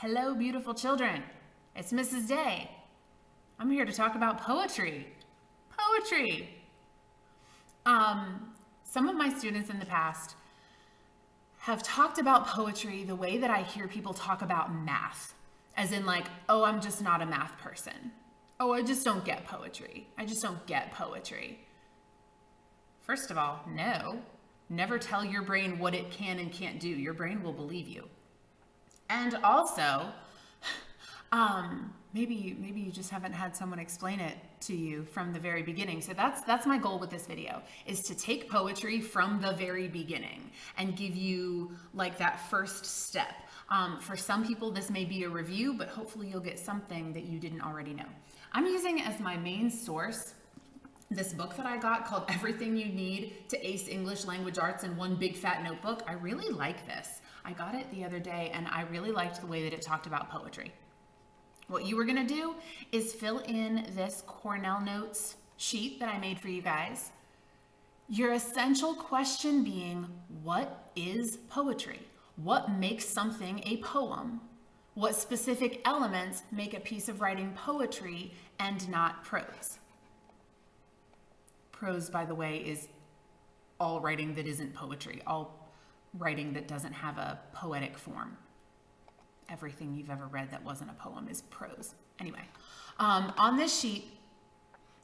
Hello, beautiful children. It's Mrs. Day. I'm here to talk about poetry. Poetry. Some of my students in the past have talked about poetry the way that I hear people talk about math, as in like, oh, I'm just not a math person. Oh, I just don't get poetry. I just don't get poetry. First of all, no. Never tell your brain what it can and can't do. Your brain will believe you. And also, maybe you just haven't had someone explain it to you from the very beginning. So that's my goal with this video, is to take poetry from the very beginning and give you like that first step. For some people, this may be a review, but hopefully you'll get something that you didn't already know. I'm using as my main source this book that I got called Everything You Need to Ace English Language Arts in One Big Fat Notebook. I really like this. I got it the other day and I really liked the way that it talked about poetry. What you were gonna do is fill in this Cornell Notes sheet that I made for you guys. Your essential question being, what is poetry? What makes something a poem? What specific elements make a piece of writing poetry and not prose? Prose, by the way, is all writing that isn't poetry, all writing that doesn't have a poetic form. Everything you've ever read that wasn't a poem is prose. Anyway, on this sheet,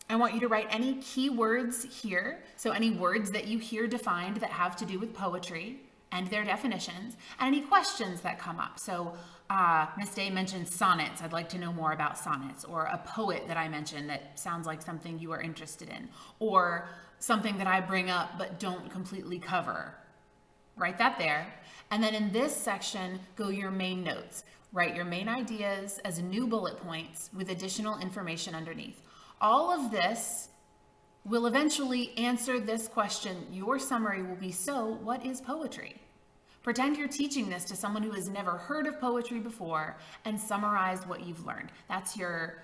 I want you to write any key words here. So any words that you hear defined that have to do with poetry and their definitions, and any questions that come up. So Miss Day mentioned sonnets. I'd like to know more about sonnets. Or a poet that I mentioned that sounds like something you are interested in. Or something that I bring up but don't completely cover. Write that there. And then in this section, go your main notes. Write your main ideas as new bullet points with additional information underneath. All of this will eventually answer this question. Your summary will be, so what is poetry? Pretend you're teaching this to someone who has never heard of poetry before and summarize what you've learned. That's your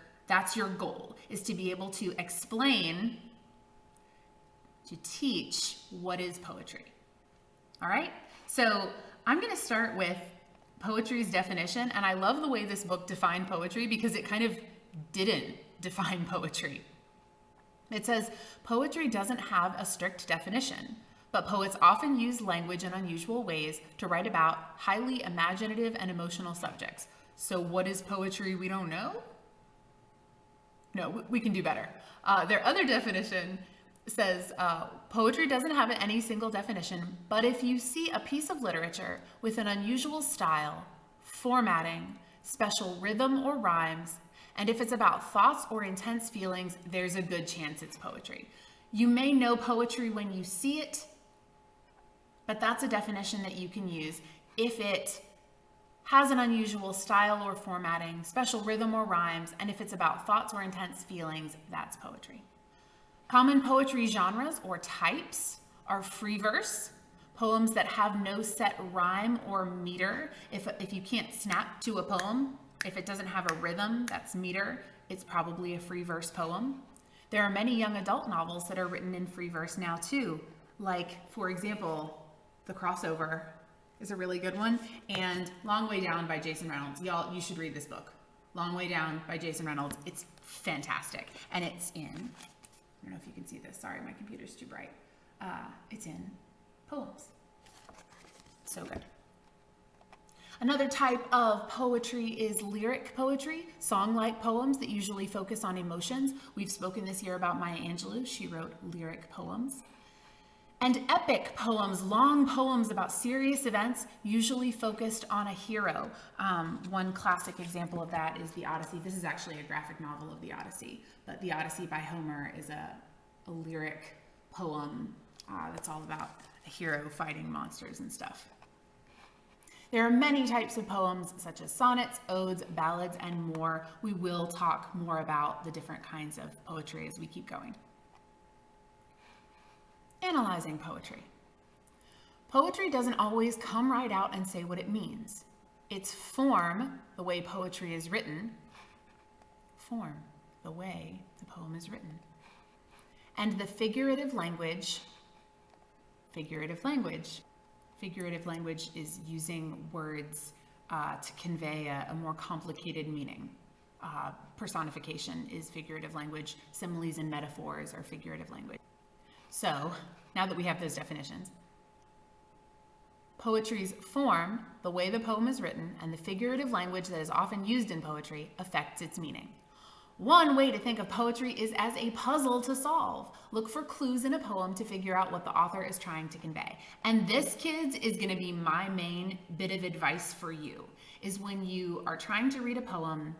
goal, is to be able to explain, to teach what is poetry. All right? So I'm going to start with poetry's definition, and I love the way this book defined poetry because it kind of didn't define poetry. It says, poetry doesn't have a strict definition, but poets often use language in unusual ways to write about highly imaginative and emotional subjects. So what is poetry we don't know? No, we can do better. Their other definition says, poetry doesn't have any single definition, but if you see a piece of literature with an unusual style, formatting, special rhythm or rhymes, and if it's about thoughts or intense feelings, there's a good chance it's poetry. You may know poetry when you see it, but that's a definition that you can use if it has an unusual style or formatting, special rhythm or rhymes, and if it's about thoughts or intense feelings, that's poetry. Common poetry genres or types are free verse, poems that have no set rhyme or meter. If you can't snap to a poem, if it doesn't have a rhythm, that's meter, it's probably a free verse poem. There are many young adult novels that are written in free verse now too. Like, for example, The Crossover is a really good one, and Long Way Down by Jason Reynolds. Y'all, you should read this book. Long Way Down by Jason Reynolds. It's fantastic. And it's in, I don't know if you can see this. Sorry, my computer's too bright. It's in poems. So good. Another type of poetry is lyric poetry, song-like poems that usually focus on emotions. We've spoken this year about Maya Angelou. She wrote lyric poems. And epic poems, long poems about serious events, usually focused on a hero. One classic example of that is the Odyssey. This is actually a graphic novel of the Odyssey, but the Odyssey by Homer is a lyric poem that's all about a hero fighting monsters and stuff. There are many types of poems, such as sonnets, odes, ballads, and more. We will talk more about the different kinds of poetry as we keep going. Analyzing poetry. Poetry doesn't always come right out and say what it means. Its form, the way poetry is written, form, the way the poem is written. And the figurative language. Figurative language is using words to convey a more complicated meaning. Personification is figurative language. Similes and metaphors are figurative language. So now that we have those definitions, poetry's form, the way the poem is written, and the figurative language that is often used in poetry affects its meaning. One way to think of poetry is as a puzzle to solve. Look for clues in a poem to figure out what the author is trying to convey. And this, kids, is going to be my main bit of advice for you, is when you are trying to read a poem,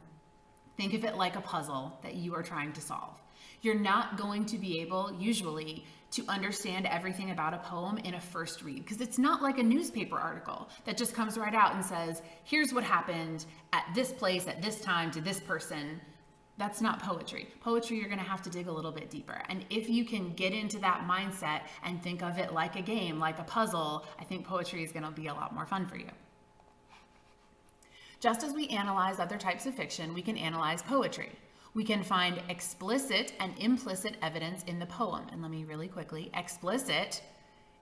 think of it like a puzzle that you are trying to solve. You're not going to be able, usually, to understand everything about a poem in a first read, because it's not like a newspaper article that just comes right out and says, here's what happened at this place, at this time, to this person. That's not poetry. Poetry, you're going to have to dig a little bit deeper. And if you can get into that mindset and think of it like a game, like a puzzle, I think poetry is going to be a lot more fun for you. Just as we analyze other types of fiction, we can analyze poetry. We can find explicit and implicit evidence in the poem. And let me really quickly, explicit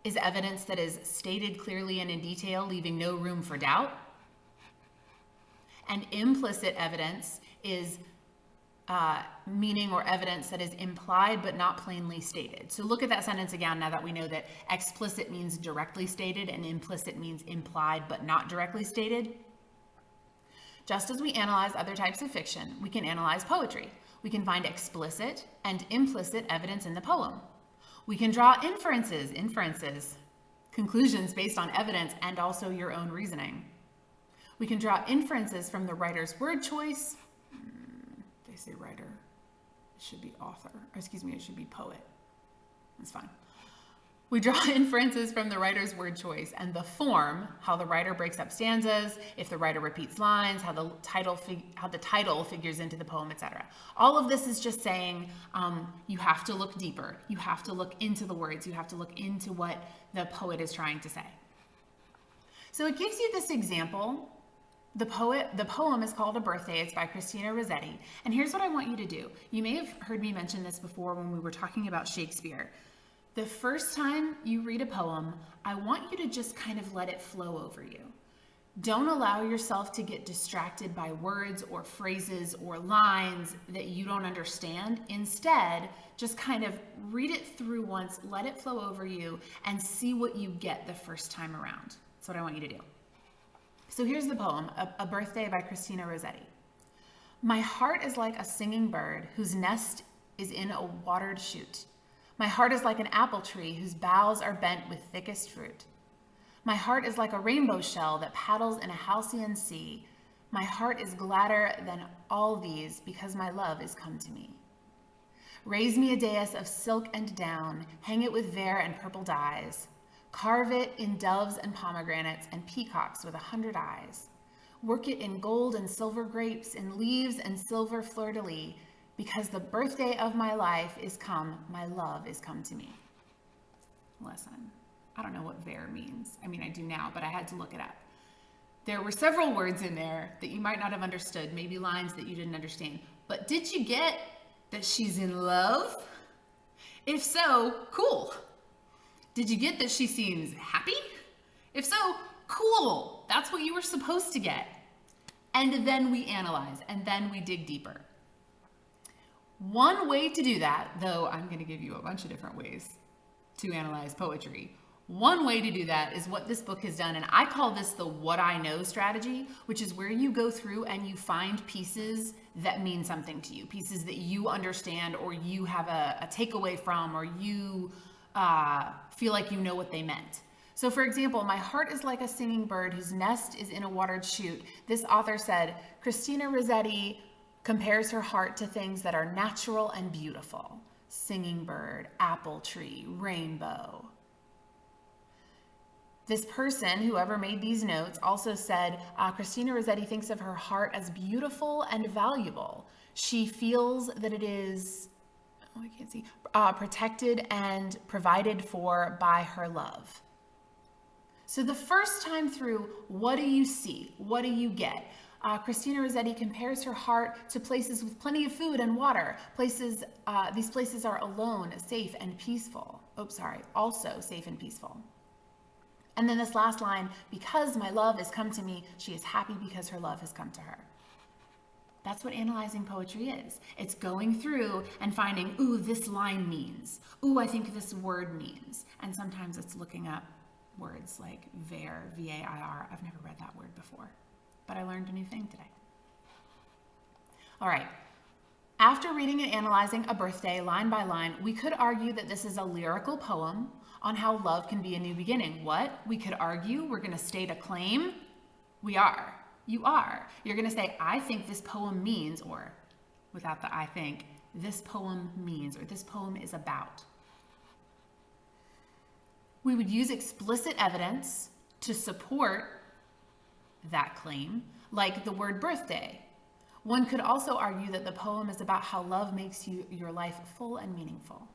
is evidence that is stated clearly and in detail, leaving no room for doubt. And implicit evidence is meaning or evidence that is implied but not plainly stated. So look at that sentence again now that we know that explicit means directly stated and implicit means implied but not directly stated. Just as we analyze other types of fiction, we can analyze poetry. We can find explicit and implicit evidence in the poem. We can draw inferences, conclusions based on evidence and also your own reasoning. We can draw inferences from the writer's word choice. They say writer, it should be author, or excuse me, it should be poet. That's fine. We draw inferences from the writer's word choice and the form, how the writer breaks up stanzas, if the writer repeats lines, how the title figures into the poem, etc. All of this is just saying you have to look deeper. You have to look into the words. You have to look into what the poet is trying to say. So it gives you this example. The poem is called A Birthday. It's by Christina Rossetti. And here's what I want you to do. You may have heard me mention this before when we were talking about Shakespeare. The first time you read a poem, I want you to just kind of let it flow over you. Don't allow yourself to get distracted by words or phrases or lines that you don't understand. Instead, just kind of read it through once, let it flow over you, and see what you get the first time around. That's what I want you to do. So here's the poem, A Birthday by Christina Rossetti. My heart is like a singing bird whose nest is in a watered shoot. My heart is like an apple tree whose boughs are bent with thickest fruit. My heart is like a rainbow shell that paddles in a halcyon sea. My heart is gladder than all these because my love is come to me. Raise me a dais of silk and down, hang it with vair and purple dyes. Carve it in doves and pomegranates and peacocks with 100 eyes. Work it in gold and silver grapes, in leaves and silver fleur-de-lis, because the birthday of my life is come, my love is come to me. Lesson. I don't know what vair means. I mean, I do now, but I had to look it up. There were several words in there that you might not have understood, maybe lines that you didn't understand. But did you get that she's in love? If so, cool. Did you get that she seems happy? If so, cool. That's what you were supposed to get. And then we analyze, and then we dig deeper. One way to do that, though I'm going to give you a bunch of different ways to analyze poetry. One way to do that is what this book has done, and I call this the what I know strategy, which is where you go through and you find pieces that mean something to you, pieces that you understand or you have a takeaway from, or you feel like you know what they meant. So for example, my heart is like a singing bird whose nest is in a watered shoot. This author said, Christina Rossetti compares her heart to things that are natural and beautiful. Singing bird, apple tree, rainbow. This person, whoever made these notes, also said, Christina Rossetti thinks of her heart as beautiful and valuable. She feels that it is, protected and provided for by her love. So the first time through, what do you see? What do you get? Christina Rossetti compares her heart to places with plenty of food and water. These places are alone, safe, and peaceful. Also safe and peaceful. And then this last line, because my love has come to me, she is happy because her love has come to her. That's what analyzing poetry is. It's going through and finding, ooh, this line means. Ooh, I think this word means. And sometimes it's looking up words like vair, V-A-I-R. I've never read that word before, but I learned a new thing today. All right. After reading and analyzing A Birthday line by line, we could argue that this is a lyrical poem on how love can be a new beginning. What? We could argue, we're going to state a claim. We are. You are. You're going to say, I think this poem means, or without the I think, this poem means, or this poem is about. We would use explicit evidence to support that claim, like the word birthday. One could also argue that the poem is about how love makes your life full and meaningful.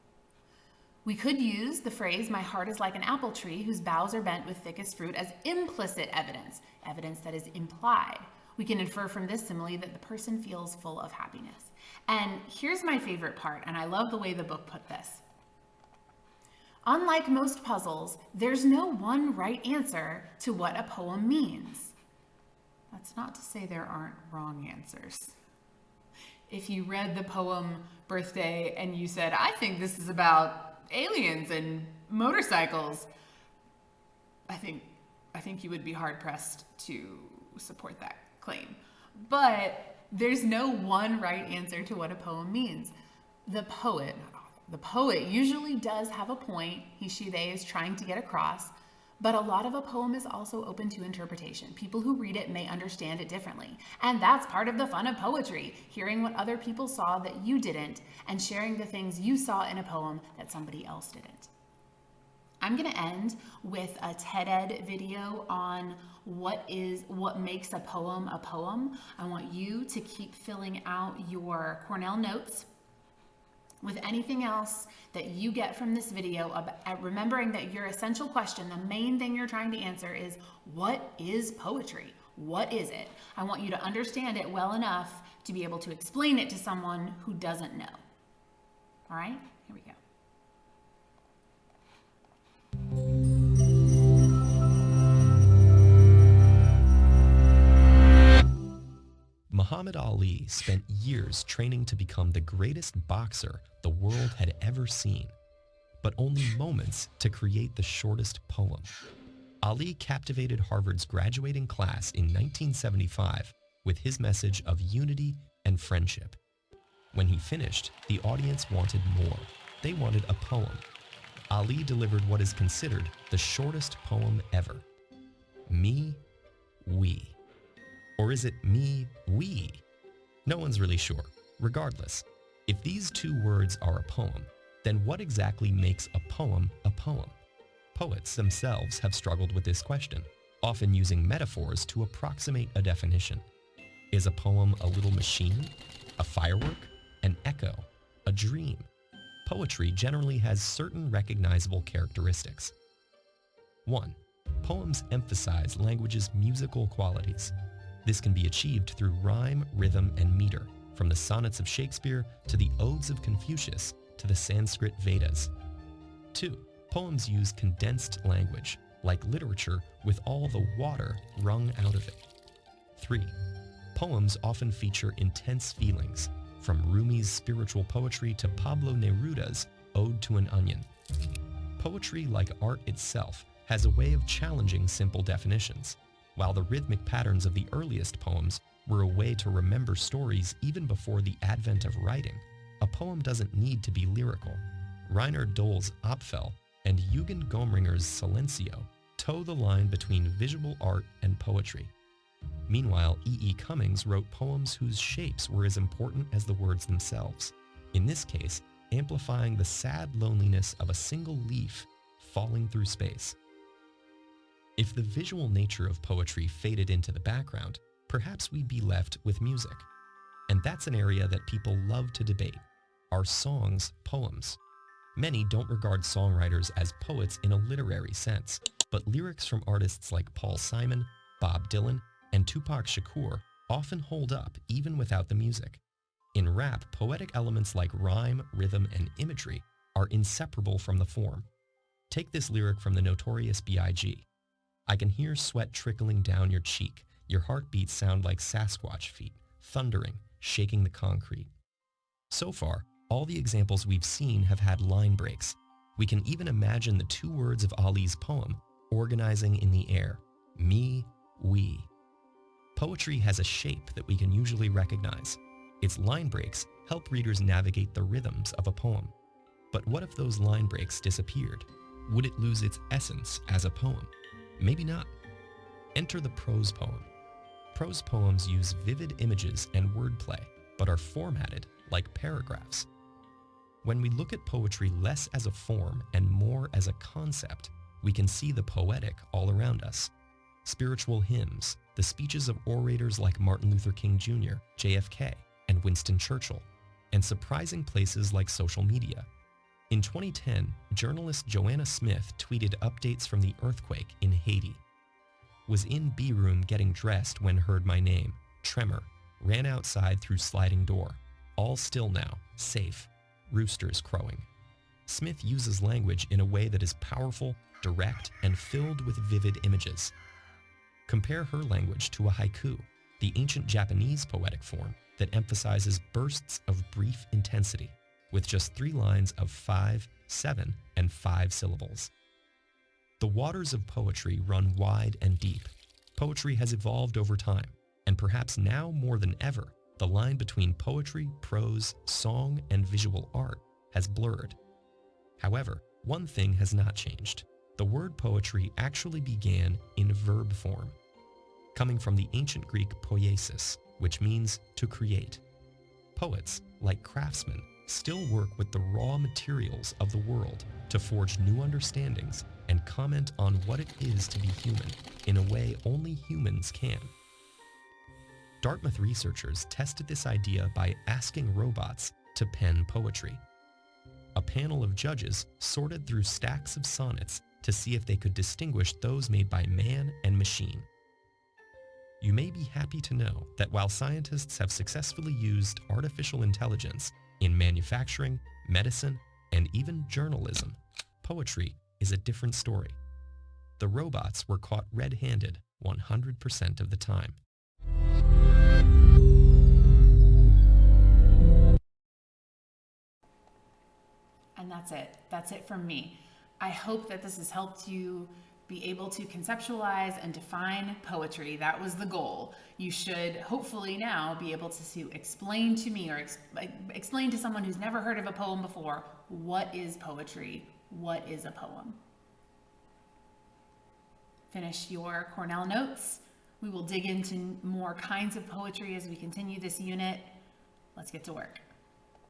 We could use the phrase, my heart is like an apple tree whose boughs are bent with thickest fruit, as implicit evidence, evidence that is implied. We can infer from this simile that the person feels full of happiness. And here's my favorite part, and I love the way the book put this. Unlike most puzzles, there's no one right answer to what a poem means. That's not to say there aren't wrong answers. If you read the poem Birthday and you said, I think this is about aliens and motorcycles, I think you would be hard pressed to support that claim. But there's no one right answer to what a poem means. The poet usually does have a point he, she, they is trying to get across, but a lot of a poem is also open to interpretation. People who read it may understand it differently. And that's part of the fun of poetry, hearing what other people saw that you didn't, and sharing the things you saw in a poem that somebody else didn't. I'm gonna end with a TED Ed video on what makes a poem a poem. I want you to keep filling out your Cornell notes with anything else that you get from this video, remembering that your essential question, the main thing you're trying to answer is, what is poetry? What is it? I want you to understand it well enough to be able to explain it to someone who doesn't know. All right, here we go. Muhammad Ali spent years training to become the greatest boxer the world had ever seen, but only moments to create the shortest poem. Ali captivated Harvard's graduating class in 1975 with his message of unity and friendship. When he finished, the audience wanted more. They wanted a poem. Ali delivered what is considered the shortest poem ever. Me, we. Or is it me, we? No one's really sure. Regardless, if these two words are a poem, then what exactly makes a poem a poem? Poets themselves have struggled with this question, often using metaphors to approximate a definition. Is a poem a little machine, a firework, an echo, a dream? Poetry generally has certain recognizable characteristics. 1. Poems emphasize language's musical qualities. This can be achieved through rhyme, rhythm, and meter, from the sonnets of Shakespeare to the odes of Confucius to the Sanskrit Vedas. 2. Poems use condensed language, like literature with all the water wrung out of it. 3. Poems often feature intense feelings, from Rumi's spiritual poetry to Pablo Neruda's Ode to an Onion. Poetry, like art itself, has a way of challenging simple definitions. While the rhythmic patterns of the earliest poems were a way to remember stories even before the advent of writing, a poem doesn't need to be lyrical. Reinhard Doll's Apfel and Eugen Gomringer's Silencio toe the line between visual art and poetry. Meanwhile, E. Cummings wrote poems whose shapes were as important as the words themselves, in this case, amplifying the sad loneliness of a single leaf falling through space. If the visual nature of poetry faded into the background, perhaps we'd be left with music. And that's an area that people love to debate. Are songs poems? Many don't regard songwriters as poets in a literary sense, but lyrics from artists like Paul Simon, Bob Dylan, and Tupac Shakur often hold up even without the music. In rap, poetic elements like rhyme, rhythm, and imagery are inseparable from the form. Take this lyric from the Notorious B.I.G. I can hear sweat trickling down your cheek. Your heartbeats sound like Sasquatch feet, thundering, shaking the concrete. So far, all the examples we've seen have had line breaks. We can even imagine the two words of Ali's poem organizing in the air: me, we. Poetry has a shape that we can usually recognize. Its line breaks help readers navigate the rhythms of a poem. But what if those line breaks disappeared? Would it lose its essence as a poem? Maybe not. Enter the prose poem. Prose poems use vivid images and wordplay, but are formatted like paragraphs. When we look at poetry less as a form and more as a concept, we can see the poetic all around us. Spiritual hymns, the speeches of orators like Martin Luther King Jr., JFK, and Winston Churchill, and surprising places like social media. In 2010, journalist Joanna Smith tweeted updates from the earthquake in Haiti. Was in B-room getting dressed when heard my name. Tremor. Ran outside through sliding door. All still now. Safe. Roosters crowing. Smith uses language in a way that is powerful, direct, and filled with vivid images. Compare her language to a haiku, the ancient Japanese poetic form that emphasizes bursts of brief intensity, with just 3 lines of 5, 7, and 5 syllables. The waters of poetry run wide and deep. Poetry has evolved over time, and perhaps now more than ever, the line between poetry, prose, song, and visual art has blurred. However, one thing has not changed. The word poetry actually began in verb form, coming from the ancient Greek poiesis, which means to create. Poets, like craftsmen, still work with the raw materials of the world to forge new understandings and comment on what it is to be human in a way only humans can. Dartmouth researchers tested this idea by asking robots to pen poetry. A panel of judges sorted through stacks of sonnets to see if they could distinguish those made by man and machine. You may be happy to know that while scientists have successfully used artificial intelligence in manufacturing, medicine, and even journalism, poetry is a different story. The robots were caught red-handed 100% of the time. And that's it. That's it from me. I hope that this has helped you be able to conceptualize and define poetry. That was the goal. You should hopefully now be able to explain to me or explain to someone who's never heard of a poem before, what is poetry? What is a poem? Finish your Cornell notes. We will dig into more kinds of poetry as we continue this unit. Let's get to work.